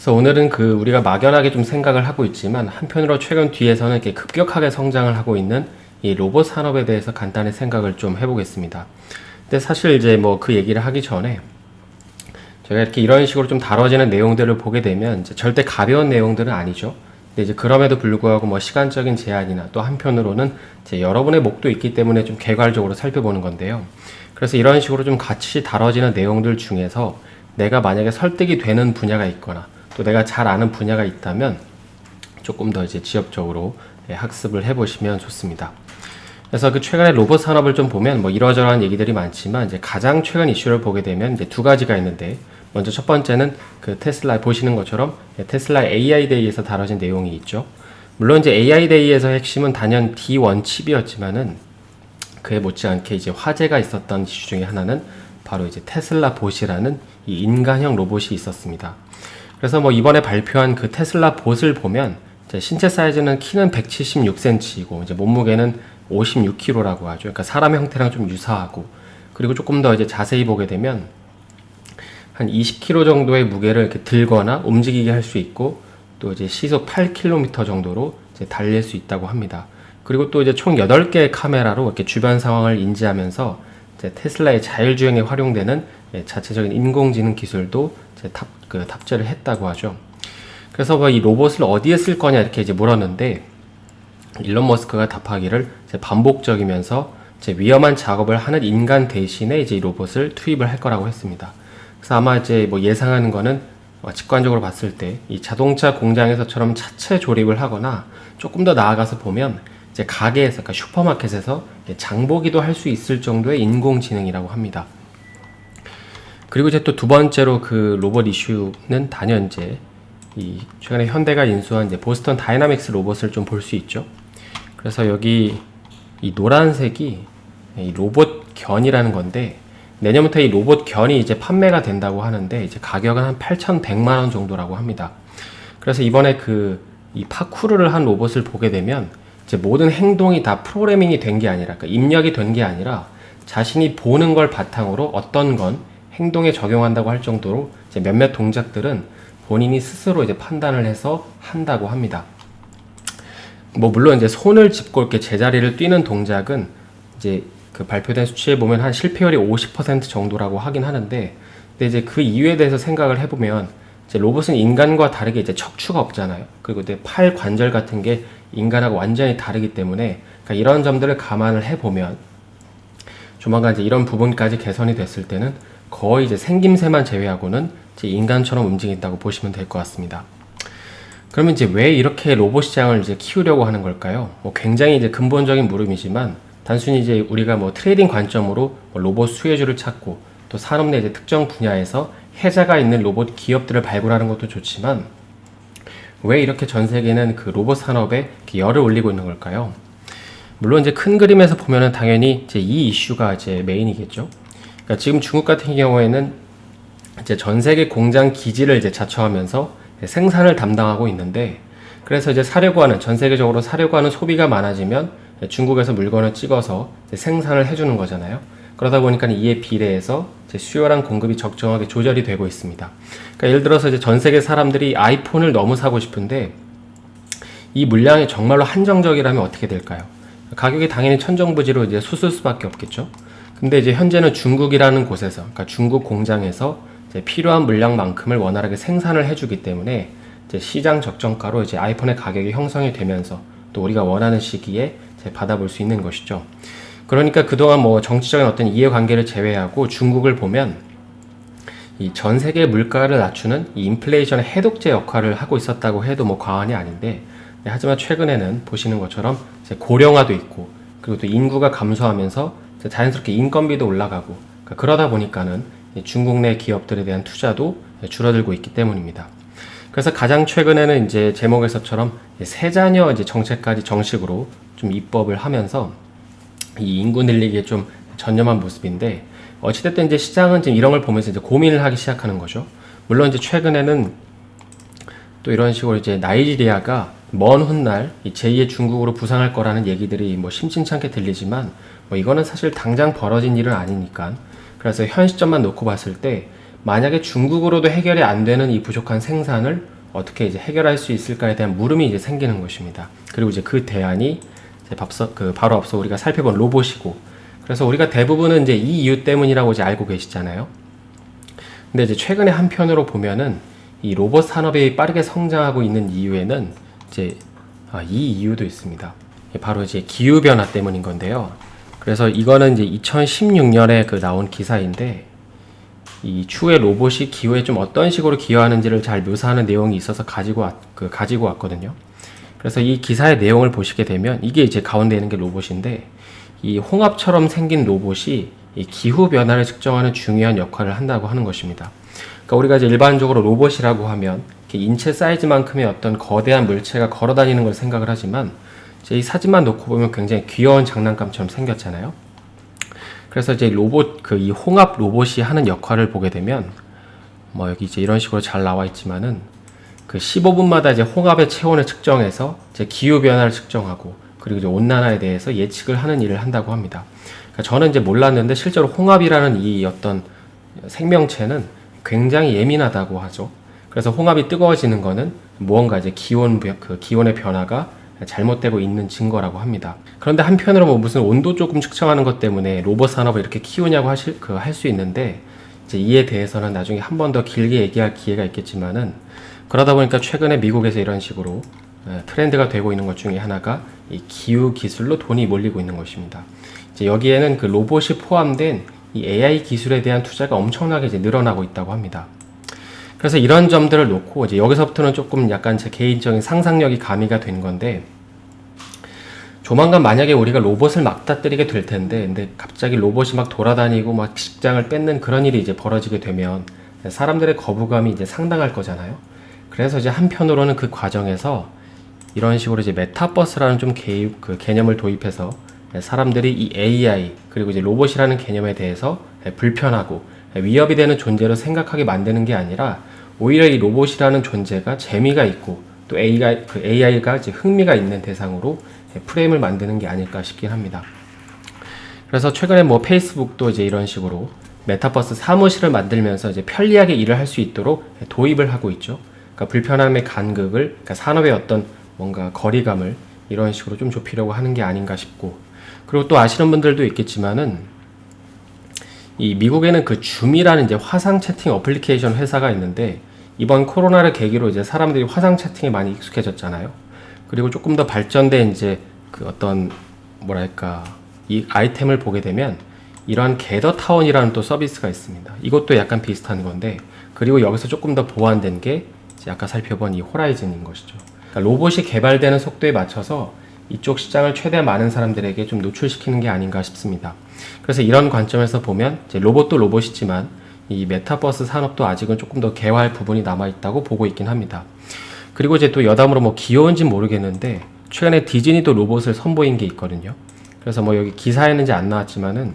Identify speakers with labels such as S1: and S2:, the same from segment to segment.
S1: 그래서 오늘은 우리가 막연하게 좀 생각을 하고 있지만 한편으로 최근 뒤에서는 이렇게 급격하게 성장을 하고 있는 이 로봇 산업에 대해서 간단히 생각을 좀 해보겠습니다. 근데 사실 이제 뭐 그 얘기를 하기 전에 제가 이렇게 이런 식으로 좀 다뤄지는 내용들을 보게 되면 이제 절대 가벼운 내용들은 아니죠. 근데 이제 그럼에도 불구하고 뭐 시간적인 제한이나 또 한편으로는 이제 여러분의 목도 있기 때문에 좀 개괄적으로 살펴보는 건데요. 그래서 이런 식으로 좀 같이 다뤄지는 내용들 중에서 내가 만약에 설득이 되는 분야가 있거나 또 내가 잘 아는 분야가 있다면 조금 더 이제 지역적으로 학습을 해보시면 좋습니다. 그래서 최근에 로봇 산업을 좀 보면 뭐 이러저러한 얘기들이 많지만 이제 가장 최근 이슈를 보게 되면 이제 두 가지가 있는데, 먼저 첫 번째는 테슬라 보시는 것처럼 테슬라 AI 데이에서 다뤄진 내용이 있죠. 물론 이제 AI 데이에서 핵심은 단연 D1 칩이었지만은 그에 못지않게 이제 화제가 있었던 이슈 중에 하나는 바로 이제 테슬라 봇이라는 이 인간형 로봇이 있었습니다. 그래서 뭐 이번에 발표한 테슬라 봇을 보면 이제 신체 사이즈는 키는 176cm이고 이제 몸무게는 56kg라고 하죠. 그러니까 사람 형태랑 좀 유사하고, 그리고 조금 더 이제 자세히 보게 되면 한 20kg 정도의 무게를 이렇게 들거나 움직이게 할 수 있고, 또 이제 시속 8km 정도로 이제 달릴 수 있다고 합니다. 그리고 또 이제 총 8개의 카메라로 이렇게 주변 상황을 인지하면서 이제 테슬라의 자율주행에 활용되는 자체적인 인공지능 기술도 이제 탑재를 했다고 하죠. 그래서 뭐 이 로봇을 어디에 쓸 거냐 이렇게 이제 물었는데, 일론 머스크가 답하기를 이제 반복적이면서 이제 위험한 작업을 하는 인간 대신에 이제 이 로봇을 투입을 할 거라고 했습니다. 그래서 아마 이제 뭐 예상하는 거는 직관적으로 봤을 때 이 자동차 공장에서처럼 차체 조립을 하거나, 조금 더 나아가서 보면 이제 가게에서, 그러니까 슈퍼마켓에서 장보기도 할 수 있을 정도의 인공지능이라고 합니다. 그리고 이제 또 두 번째로 로봇 이슈는 단연 이제 이 최근에 현대가 인수한 이제 보스턴 다이나믹스 로봇을 좀 볼 수 있죠. 그래서 여기 이 노란색이 이 로봇 견이라는 건데, 내년부터 이 로봇 견이 이제 판매가 된다고 하는데 이제 가격은 한 8,100만 원 정도라고 합니다. 그래서 이번에 이 파쿠르를 한 로봇을 보게 되면 이제 모든 행동이 다 프로그래밍이 된 게 아니라, 그러니까 입력이 된 게 아니라 자신이 보는 걸 바탕으로 어떤 건 행동에 적용한다고 할 정도로 이제 몇몇 동작들은 본인이 스스로 이제 판단을 해서 한다고 합니다. 뭐 물론 이제 손을 짚고 이렇게 제자리를 뛰는 동작은 이제 발표된 수치에 보면 한 실패율이 50% 정도라고 하긴 하는데, 근데 이제 그 이유에 대해서 생각을 해보면 이제 로봇은 인간과 다르게 이제 척추가 없잖아요. 그리고 이제 팔 관절 같은 게 인간하고 완전히 다르기 때문에, 그러니까 이런 점들을 감안을 해보면 조만간 이제 이런 부분까지 개선이 됐을 때는 거의 이제 생김새만 제외하고는 이제 인간처럼 움직인다고 보시면 될 것 같습니다. 그러면 이제 왜 이렇게 로봇 시장을 이제 키우려고 하는 걸까요? 뭐 굉장히 이제 근본적인 물음이지만, 단순히 이제 우리가 뭐 트레이딩 관점으로 뭐 로봇 수혜주를 찾고 또 산업 내 이제 특정 분야에서 혜자가 있는 로봇 기업들을 발굴하는 것도 좋지만, 왜 이렇게 전 세계는 로봇 산업에 열을 올리고 있는 걸까요? 물론 이제 큰 그림에서 보면은 당연히 이제 이 이슈가 이제 메인이겠죠. 그러니까 지금 중국 같은 경우에는 이제 전 세계 공장 기지를 이제 자처하면서 생산을 담당하고 있는데, 그래서 이제 전 세계적으로 사려고 하는 소비가 많아지면 중국에서 물건을 찍어서 생산을 해주는 거잖아요. 그러다 보니까 이에 비례해서 수요랑 공급이 적정하게 조절이 되고 있습니다. 그러니까 예를 들어서 이제 전 세계 사람들이 아이폰을 너무 사고 싶은데 이 물량이 정말로 한정적이라면 어떻게 될까요? 가격이 당연히 천정부지로 이제 솟을 수밖에 없겠죠. 근데 이제 현재는 중국이라는 곳에서, 그러니까 중국 공장에서 이제 필요한 물량만큼을 원활하게 생산을 해주기 때문에 이제 시장 적정가로 이제 아이폰의 가격이 형성이 되면서 또 우리가 원하는 시기에 받아볼 수 있는 것이죠. 그러니까 그동안 뭐 정치적인 어떤 이해관계를 제외하고 중국을 보면 이 전 세계 물가를 낮추는 이 인플레이션의 해독제 역할을 하고 있었다고 해도 뭐 과언이 아닌데, 하지만 최근에는 보시는 것처럼 이제 고령화도 있고, 그리고 또 인구가 감소하면서 자연스럽게 인건비도 올라가고, 그러다 보니까는 중국 내 기업들에 대한 투자도 줄어들고 있기 때문입니다. 그래서 가장 최근에는 이제 제목에서처럼 세자녀 이제 정책까지 정식으로 좀 입법을 하면서 이 인구 늘리기에 좀 전념한 모습인데, 어찌됐든 이제 시장은 지금 이런 걸 보면서 이제 고민을 하기 시작하는 거죠. 물론 이제 최근에는 또 이런 식으로 이제 나이지리아가 먼 훗날 이 제2의 중국으로 부상할 거라는 얘기들이 뭐 심심찮게 들리지만, 뭐 이거는 사실 당장 벌어진 일은 아니니까. 그래서 현 시점만 놓고 봤을 때 만약에 중국으로도 해결이 안 되는 이 부족한 생산을 어떻게 이제 해결할 수 있을까에 대한 물음이 이제 생기는 것입니다. 그리고 이제 그 대안이 이제 바로 앞서 우리가 살펴본 로봇이고, 그래서 우리가 대부분은 이제 이 이유 때문이라고 이제 알고 계시잖아요. 근데 이제 최근에 한편으로 보면은 이 로봇 산업이 빠르게 성장하고 있는 이유에는 이제 이 이유도 있습니다. 바로 이제 기후 변화 때문인 건데요. 그래서 이거는 이제 2016년에 나온 기사인데, 이 추후에 로봇이 기후에 좀 어떤 식으로 기여하는지를 잘 묘사하는 내용이 있어서 가지고 왔거든요. 그래서 이 기사의 내용을 보시게 되면 이게 이제 가운데 있는 게 로봇인데, 이 홍합처럼 생긴 로봇이 이 기후 변화를 측정하는 중요한 역할을 한다고 하는 것입니다. 그러니까 우리가 이제 일반적으로 로봇이라고 하면 인체 사이즈만큼의 어떤 거대한 물체가 걸어 다니는 걸 생각을 하지만, 이제 이 사진만 놓고 보면 굉장히 귀여운 장난감처럼 생겼잖아요. 그래서 이제 이 홍합 로봇이 하는 역할을 보게 되면, 여기 이제 이런 식으로 잘 나와 있지만은, 15분마다 이제 홍합의 체온을 측정해서 이제 기후 변화를 측정하고, 그리고 이제 온난화에 대해서 예측을 하는 일을 한다고 합니다. 그러니까 저는 이제 몰랐는데 실제로 홍합이라는 이 어떤 생명체는 굉장히 예민하다고 하죠. 그래서 홍합이 뜨거워지는 거는 무언가 이제 기온의 변화가 잘못되고 있는 증거라고 합니다. 그런데 한편으로 무슨 온도 조금 측정하는 것 때문에 로봇 산업을 이렇게 키우냐고 할 수 있는데, 이제 이에 대해서는 나중에 한 번 더 길게 얘기할 기회가 있겠지만은, 그러다 보니까 최근에 미국에서 이런 식으로 트렌드가 되고 있는 것 중에 하나가 이 기후 기술로 돈이 몰리고 있는 것입니다. 이제 여기에는 로봇이 포함된 이 AI 기술에 대한 투자가 엄청나게 이제 늘어나고 있다고 합니다. 그래서 이런 점들을 놓고 이제 여기서부터는 조금 약간 제 개인적인 상상력이 가미가 된 건데, 조만간 만약에 우리가 로봇을 맞닥뜨리게 될 텐데, 근데 갑자기 로봇이 막 돌아다니고 막 직장을 뺏는 그런 일이 이제 벌어지게 되면 사람들의 거부감이 이제 상당할 거잖아요. 그래서 이제 한편으로는 그 과정에서 이런 식으로 이제 메타버스라는 좀 개념을 도입해서 사람들이 이 AI 그리고 이제 로봇이라는 개념에 대해서 불편하고 위협이 되는 존재로 생각하게 만드는 게 아니라, 오히려 이 로봇이라는 존재가 재미가 있고 또 AI가 이제 흥미가 있는 대상으로 프레임을 만드는 게 아닐까 싶긴 합니다. 그래서 최근에 페이스북도 이제 이런 식으로 메타버스 사무실을 만들면서 이제 편리하게 일을 할 수 있도록 도입을 하고 있죠. 그러니까 불편함의 간극을, 그러니까 산업의 어떤 뭔가 거리감을 이런 식으로 좀 좁히려고 하는 게 아닌가 싶고, 그리고 또 아시는 분들도 있겠지만은, 이 미국에는 줌이라는 이제 화상 채팅 어플리케이션 회사가 있는데, 이번 코로나를 계기로 이제 사람들이 화상 채팅에 많이 익숙해졌잖아요. 그리고 조금 더 발전된 이제 어떤 이 아이템을 보게 되면 이러한 게더타운이라는 또 서비스가 있습니다. 이것도 약간 비슷한 건데, 그리고 여기서 조금 더 보완된 게 이제 아까 살펴본 이 호라이즌인 것이죠. 그러니까 로봇이 개발되는 속도에 맞춰서 이쪽 시장을 최대한 많은 사람들에게 좀 노출시키는 게 아닌가 싶습니다. 그래서 이런 관점에서 보면 이제 로봇도 로봇이지만 이 메타버스 산업도 아직은 조금 더 개화할 부분이 남아있다고 보고 있긴 합니다. 그리고 이제 또 여담으로 귀여운지 모르겠는데, 최근에 디즈니도 로봇을 선보인 게 있거든요. 그래서 여기 기사에는 이제 안 나왔지만은,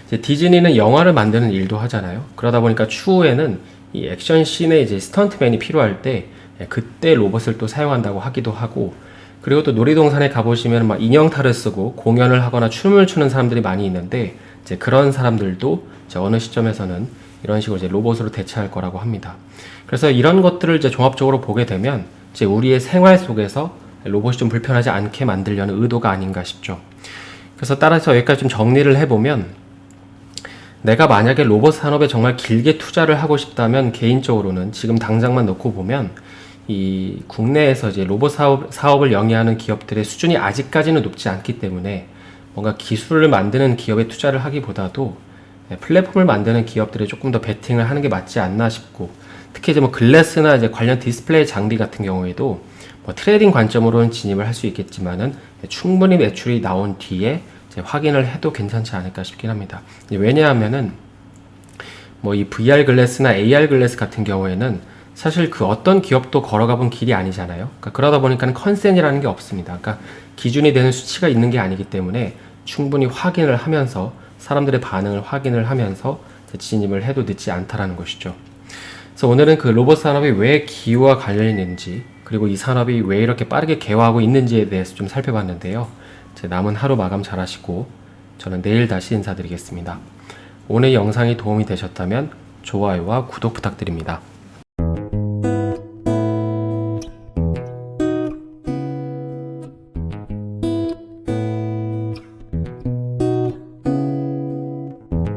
S1: 이제 디즈니는 영화를 만드는 일도 하잖아요. 그러다 보니까 추후에는 이 액션 씬에 이제 스턴트맨이 필요할 때 그때 로봇을 또 사용한다고 하기도 하고, 그리고 또 놀이동산에 가보시면 인형탈을 쓰고 공연을 하거나 춤을 추는 사람들이 많이 있는데, 이제 그런 사람들도 이제 어느 시점에서는 이런 식으로 이제 로봇으로 대체할 거라고 합니다. 그래서 이런 것들을 이제 종합적으로 보게 되면 이제 우리의 생활 속에서 로봇이 좀 불편하지 않게 만들려는 의도가 아닌가 싶죠. 그래서 따라서 여기까지 좀 정리를 해보면, 내가 만약에 로봇 산업에 정말 길게 투자를 하고 싶다면 개인적으로는 지금 당장만 놓고 보면 이 국내에서 이제 로봇 사업을 영위하는 기업들의 수준이 아직까지는 높지 않기 때문에 뭔가 기술을 만드는 기업에 투자를 하기보다도 플랫폼을 만드는 기업들이 조금 더 베팅을 하는 게 맞지 않나 싶고, 특히 이제 글래스나 이제 관련 디스플레이 장비 같은 경우에도 트레이딩 관점으로는 진입을 할 수 있겠지만은 충분히 매출이 나온 뒤에 이제 확인을 해도 괜찮지 않을까 싶긴 합니다. 왜냐하면은 이 VR 글래스나 AR 글래스 같은 경우에는 사실 어떤 기업도 걸어가 본 길이 아니잖아요. 그러다 보니까 컨센이라는 게 없습니다. 그러니까 기준이 되는 수치가 있는 게 아니기 때문에 충분히 확인을 하면서 사람들의 반응을 확인을 하면서 진입을 해도 늦지 않다라는 것이죠. 그래서 오늘은 로봇 산업이 왜 기후와 관련이 있는지, 그리고 이 산업이 왜 이렇게 빠르게 개화하고 있는지에 대해서 좀 살펴봤는데요. 남은 하루 마감 잘 하시고 저는 내일 다시 인사드리겠습니다. 오늘 영상이 도움이 되셨다면 좋아요와 구독 부탁드립니다.